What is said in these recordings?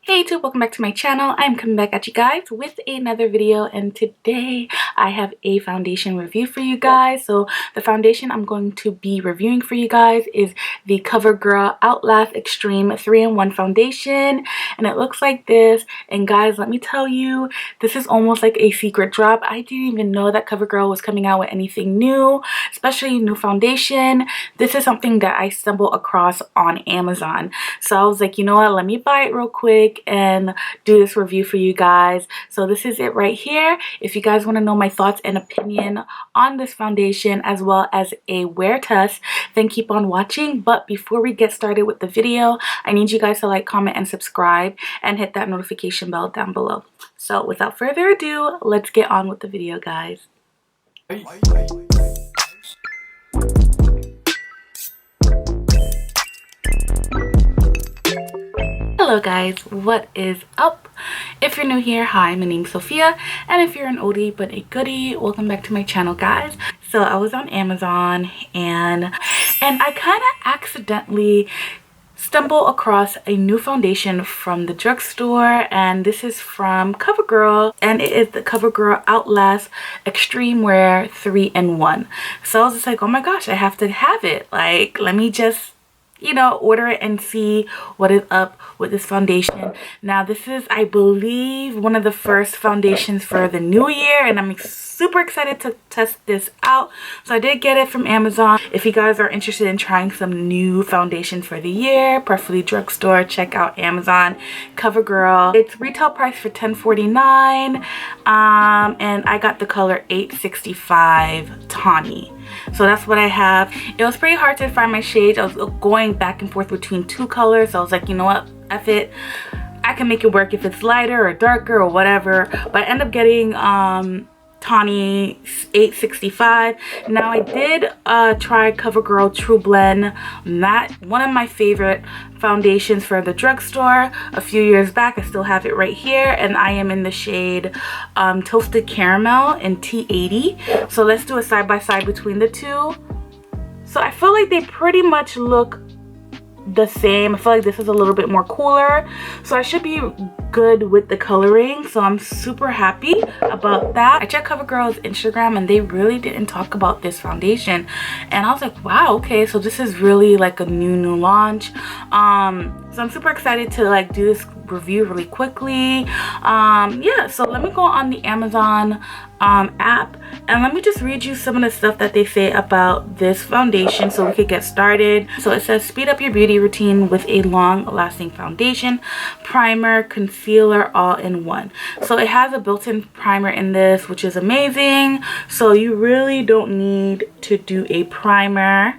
Hey YouTube, welcome back to my channel. I'm coming back at you guys with another video, and today I have a foundation review for you guys. So the foundation I'm going to be reviewing for you guys is the Covergirl Outlast Extreme 3-in-1 foundation, and it looks like this. And guys, let me tell you, this is almost like a secret drop. I didn't even know that Covergirl was coming out with anything new, especially new foundation. This is something that I stumbled across on Amazon, so I was like, you know what, let me buy it real quick and do this review for you guys. So this is it right here. If you guys want to know my thoughts and opinion on this foundation as well as a wear test, then keep on watching. But before we get started with the video, I need you guys to like, comment, and subscribe and hit that notification bell down below. So without further ado, let's get on with the video, guys. Hello guys, what is up? If you're new here, hi, my name's Sophia, and if you're an oldie but a goodie, welcome back to my channel, guys. So I was on Amazon and I kind of accidentally stumbled across a new foundation from the drugstore, and this is from Covergirl, and it is the Covergirl Outlast Extreme Wear 3-in-1. So I was just like, oh my gosh, I have to have it. Like, let me just, you know, order it and see what is up with this foundation. Now this is, I believe, one of the first foundations for the new year, and I'm super excited to test this out. So I did get it from Amazon. If you guys are interested in trying some new foundations for the year, preferably drugstore, check out Amazon Covergirl. It's retail price for $10.49, and I got the color 865 Tawny. So that's what I have. It was pretty hard to find my shades. I was going back and forth between two colors, so I was like, you know what, F it, I can make it work if it's lighter or darker or whatever. But I ended up getting Tawny 865. Now I did try Covergirl TruBlend, not one of my favorite foundations for the drugstore a few years back. I still have it right here, and I am in the shade Toasted Caramel in T80. So let's do a side by side between the two. So I feel like they pretty much look the same. I feel like this is a little bit more cooler, so I should be good with the coloring, so I'm super happy about that. I checked Covergirl's Instagram and they really didn't talk about this foundation, and I was like, wow, okay, so this is really like a new launch. So I'm super excited to like do this review really quickly. Yeah, so let me go on the Amazon app and let me just read you some of the stuff that they say about this foundation so we could get started. So it says, speed up your beauty routine with a long-lasting foundation, primer, concealer, all in one. So it has a built-in primer in this, which is amazing. So you really don't need to do a primer.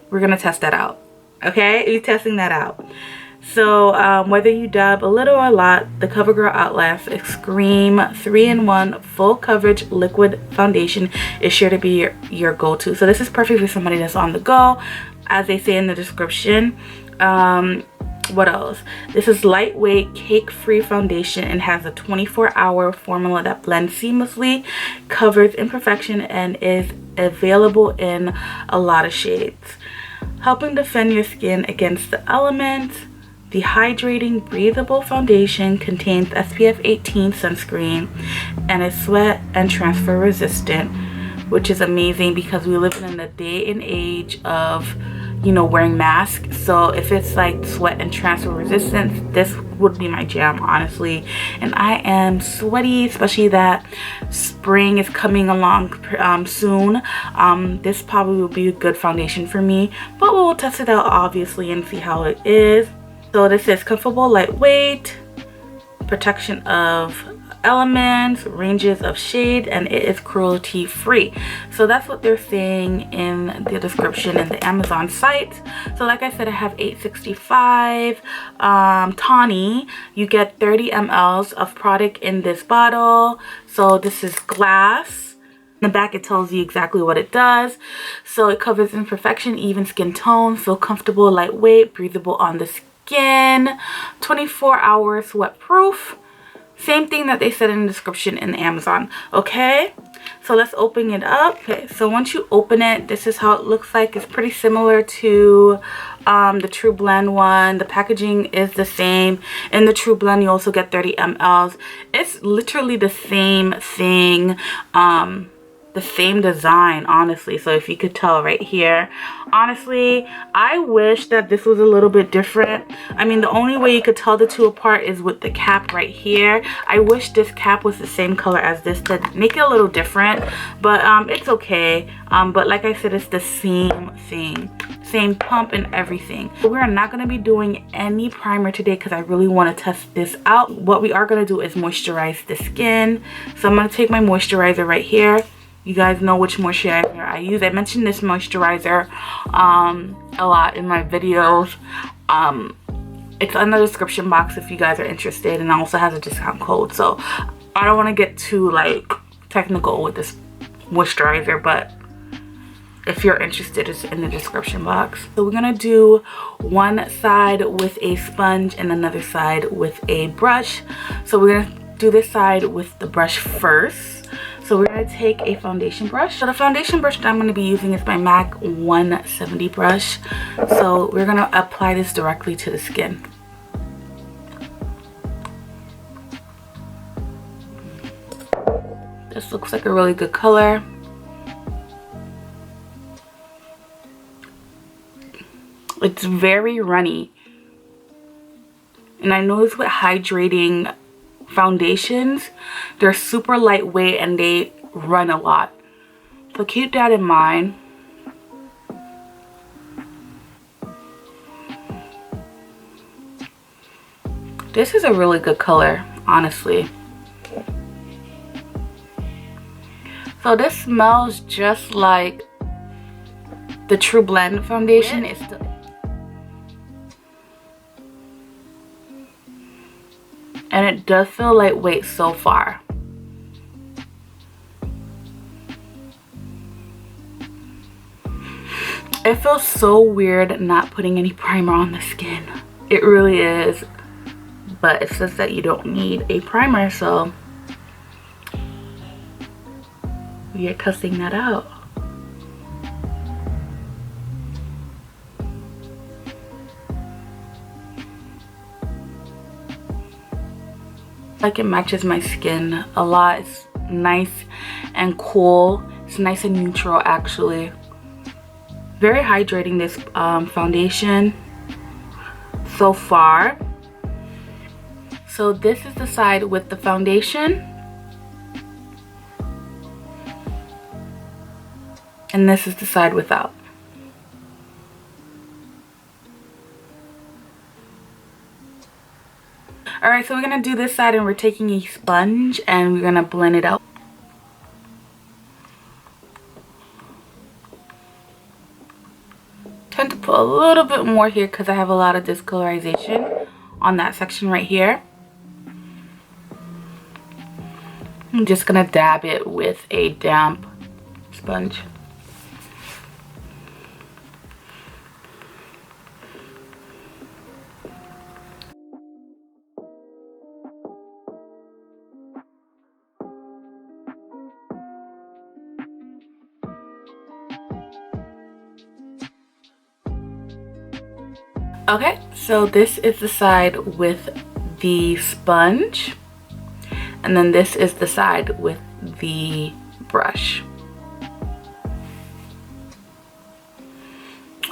We're gonna test that out. Okay, you're testing that out. So whether you dab a little or a lot, the Covergirl Outlast Extreme 3-in-1 full coverage liquid foundation is sure to be your go-to. So this is perfect for somebody that's on the go, as they say in the description. What else? This is lightweight, cake-free foundation and has a 24-hour formula that blends seamlessly, covers imperfection, and is available in a lot of shades, helping defend your skin against the elements. The hydrating, breathable foundation contains SPF18 sunscreen and is sweat and transfer resistant, which is amazing because we live in the day and age of, you know, wearing masks. So if it's like sweat and transfer resistant, this would be my jam, honestly. And I am sweaty, especially that spring is coming along soon. This probably will be a good foundation for me, but we'll test it out obviously and see how it is. So this is comfortable, lightweight, protection of elements, ranges of shade, and it is cruelty free. So that's what they're saying in the description in the Amazon site. So like I said, I have 865 Tawny. You get 30 ml of product in this bottle. So this is glass. In the back it tells you exactly what it does. So it covers imperfection, even skin tone, feel comfortable, lightweight, breathable on the skin, 24 hours sweat proof, Same thing that they said in the description in Amazon. Okay, so let's open it up. Okay, so once you open it, this is how it looks like. It's pretty similar to the TruBlend one. The packaging is the same. In the TruBlend, you also get 30 mLs. It's literally the same thing. The same design, honestly. So if you could tell right here, honestly, I wish that this was a little bit different. I mean, the only way you could tell the two apart is with the cap right here. I wish this cap was the same color as this to make it a little different, but it's okay. But like I said, it's the same thing, same pump and everything. We're not going to be doing any primer today because I really want to test this out. What we are going to do is moisturize the skin. So I'm going to take my moisturizer right here. You guys know which moisturizer I use. I mentioned this moisturizer a lot in my videos. It's in the description box if you guys are interested, and it also has a discount code. So I don't want to get too like technical with this moisturizer, but if you're interested, it's in the description box. So we're gonna do one side with a sponge and another side with a brush. So we're gonna do this side with the brush first. So we're going to take a foundation brush. So the foundation brush that I'm going to be using is my MAC 170 brush. So we're going to apply this directly to the skin. This looks like a really good color. It's very runny. And I noticed with hydrating foundations, they're super lightweight and they run a lot, so keep that in mind. This is a really good color, honestly. So this smells just like the TruBlend foundation. It's still, and it does feel lightweight so far. It feels so weird not putting any primer on the skin. It really is. But it says that you don't need a primer, so we are testing that out. Like, it matches my skin a lot. It's nice and cool. It's nice and neutral, actually. Very hydrating, this foundation so far. So this is the side with the foundation, and this is the side without. Alright, so we're going to do this side, and we're taking a sponge and we're going to blend it out. Tend to put a little bit more here because I have a lot of discolorization on that section right here. I'm just going to dab it with a damp sponge. Okay, so this is the side with the sponge, and then this is the side with the brush.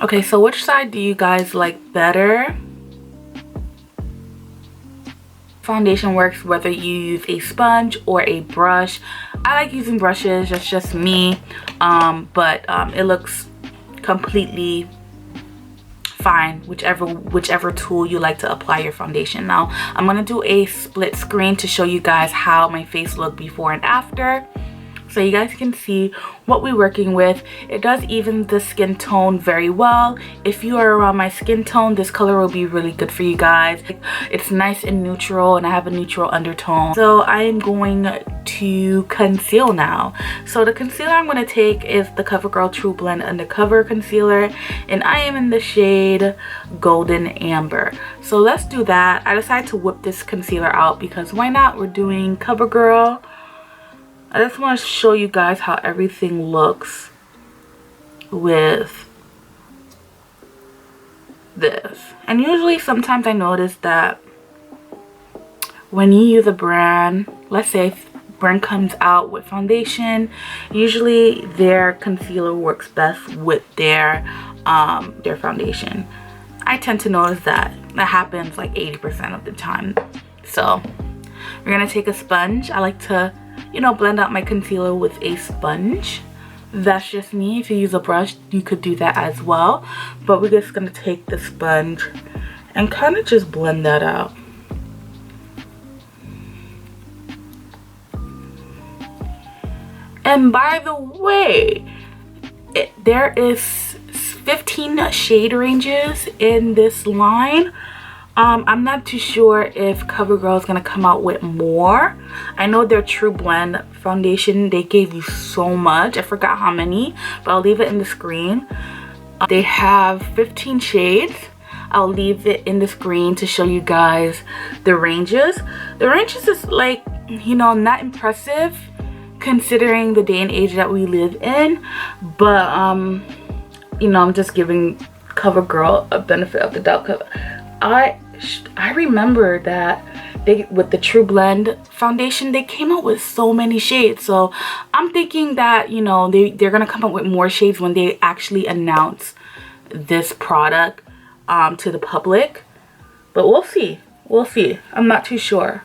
Okay, so which side do you guys like better? Foundation works whether you use a sponge or a brush. I like using brushes, that's just me, but it looks completely fine, whichever tool you like to apply your foundation. Now I'm going to do a split screen to show you guys how my face looked before and after. so you guys can see what we're working with. It does even the skin tone very well. If you are around my skin tone, this color will be really good for you guys. It's nice and neutral, and I have a neutral undertone. So I am going to conceal now. So the concealer I'm going to take is the CoverGirl TruBlend Undercover Concealer, and I am in the shade Golden Amber. So let's do that. I decided to whip this concealer out because why not? We're doing CoverGirl. I just want to show you guys how everything looks with this. And usually sometimes I notice that when you use a brand, let's say if brand comes out with foundation, usually their concealer works best with their foundation. I tend to notice that happens like 80% of the time. So we're gonna take a sponge. I like to, you know, blend out my concealer with a sponge. That's just me. If you use a brush, you could do that as well. But we're just gonna take the sponge and kind of just blend that out. And by the way, there is 15 shade ranges in this line. I'm not too sure if CoverGirl is going to come out with more. I know their TruBlend foundation, they gave you so much. I forgot how many, but I'll leave it in the screen. They have 15 shades. I'll leave it in the screen to show you guys the ranges. The ranges is like, you know, not impressive considering the day and age that we live in. But, you know, I'm just giving CoverGirl a benefit of the doubt because I remember that they, with the TruBlend foundation, they came out with so many shades. So I'm thinking that, you know, they're gonna come up with more shades when they actually announce this product to the public. But we'll see. We'll see. I'm not too sure.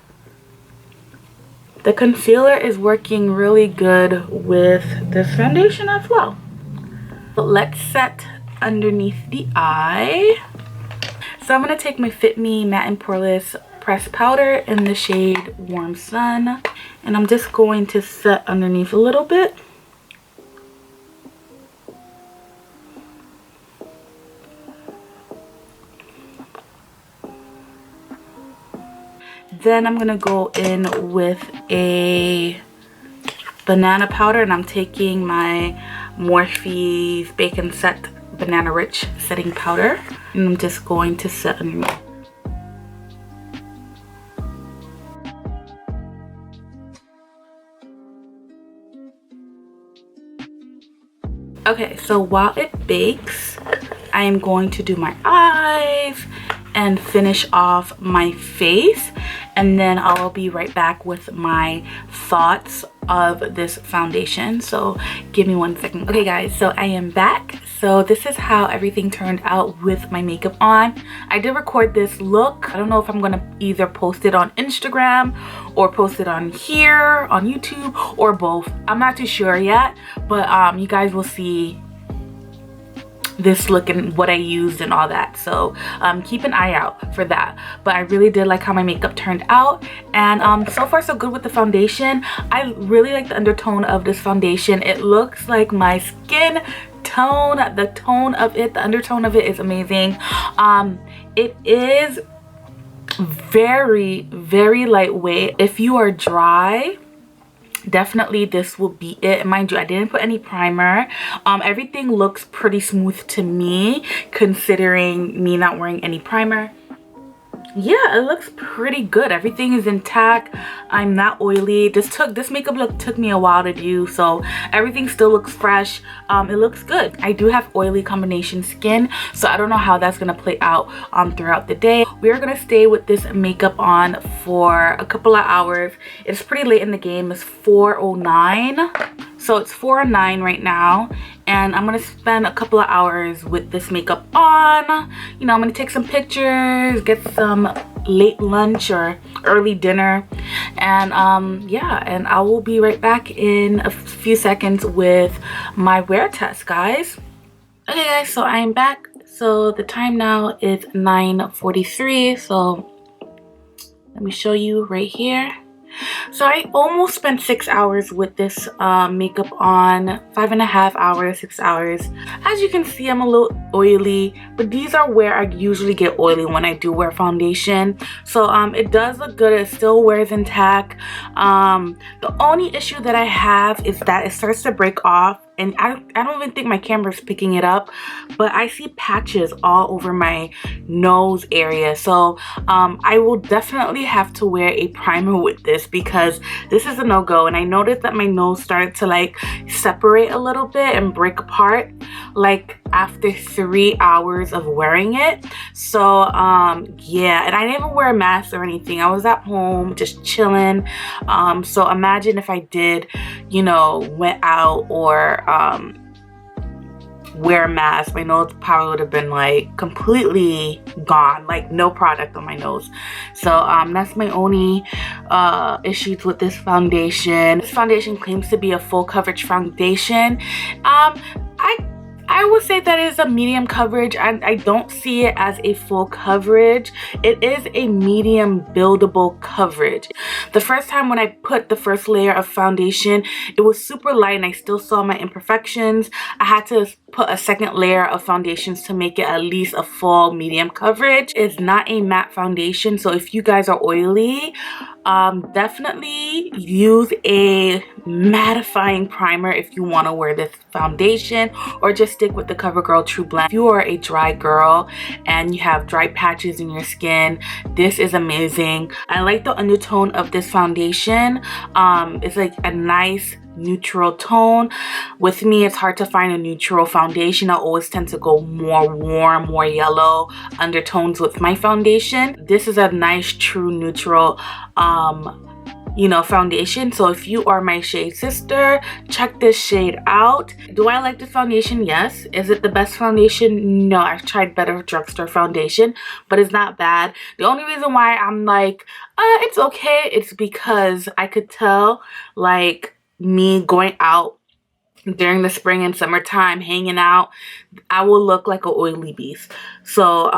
The concealer is working really good with this foundation as well. But let's set underneath the eye. So I'm going to take my Fit Me Matte and Poreless Pressed Powder in the shade Warm Sun. And I'm just going to set underneath a little bit. Then I'm going to go in with a banana powder, and I'm taking my Morphe Bake & Set Banana Rich setting powder, and I'm just going to set underneath. Okay, so while it bakes, I am going to do my eyes and finish off my face, and then I'll be right back with my thoughts of this foundation. So give me 1 second. Okay guys, so I am back. So this is how everything turned out with my makeup on. I did record this look. I don't know if I'm gonna either post it on Instagram or post it on here on YouTube or both. I'm not too sure yet, but you guys will see this look and what I used and all that. So keep an eye out for that. But I really did like how my makeup turned out, and so far so good with the foundation. I really like the undertone of this foundation. It looks like my skin tone. The tone of it, the undertone of it is amazing. It is very, very lightweight. If you are dry, definitely this will be it. And mind you, I didn't put any primer. Everything looks pretty smooth to me considering me not wearing any primer. Yeah, it looks pretty good. Everything is intact. I'm not oily. This makeup look took me a while to do, so everything still looks fresh. It looks good. I do have oily combination skin, so I don't know how that's gonna play out throughout the day. We're gonna stay with this makeup on for a couple of hours. It's pretty late in the game. It's 4:09. So it's 4:09 right now, and I'm gonna spend a couple of hours with this makeup on. You know, I'm gonna take some pictures, get some late lunch or early dinner, and yeah, and I will be right back in a few seconds with my wear test, guys. Okay guys, so I am back. So the time now is 9:43, so let me show you right here. So I almost spent 6 hours with this makeup on, 5.5 hours, 6 hours. As you can see, I'm a little oily, but these are where I usually get oily when I do wear foundation. So it does look good. It still wears intact. The only issue that I have is that it starts to break off, and I don't even think my camera is picking it up, but I see patches all over my nose area. So I will definitely have to wear a primer with this because this is a no-go. And I noticed that my nose started to like separate a little bit and break apart like after 3 hours of wearing it. So yeah, and I didn't even wear a mask or anything. I was at home just chilling. So imagine if I did, you know, went out or wear a mask, my nose probably would have been like completely gone, like no product on my nose. So that's my only issues with this foundation. This foundation claims to be a full coverage foundation. I would say that is a medium coverage, and I don't see it as a full coverage. It is a medium buildable coverage. The first time when I put the first layer of foundation, it was super light and I still saw my imperfections. I had to put a second layer of foundations to make it at least a full medium coverage. It's not a matte foundation, so if you guys are oily, definitely use a mattifying primer if you want to wear this foundation, or just stick with the CoverGirl TruBlend. If you are a dry girl and you have dry patches in your skin, this is amazing. I like the undertone of this foundation. It's like a nice neutral tone. With me, it's hard to find a neutral foundation. I always tend to go more warm, more yellow undertones with my foundation. This is a nice true neutral you know, foundation. So if you are my shade sister, check this shade out. Do I like this foundation? Yes. Is it the best foundation? No, I've tried better drugstore foundation, but it's not bad. The only reason why I'm like it's okay, it's because I could tell, like, me going out during the spring and summertime hanging out, I will look like an oily beast. So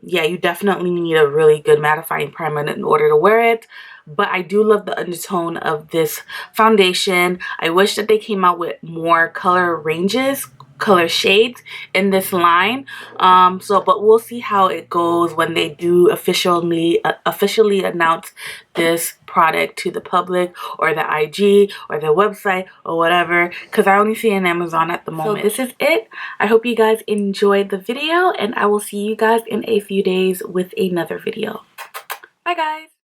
yeah, you definitely need a really good mattifying primer in order to wear it. But I do love the undertone of this foundation. I wish that they came out with more color ranges, color shades in this line. But we'll see how it goes when they do officially announce this product to the public, or the IG, or the website, or whatever, because I only see it on Amazon at the moment. So this is it. I hope you guys enjoyed the video, and I will see you guys in a few days with another video. Bye guys.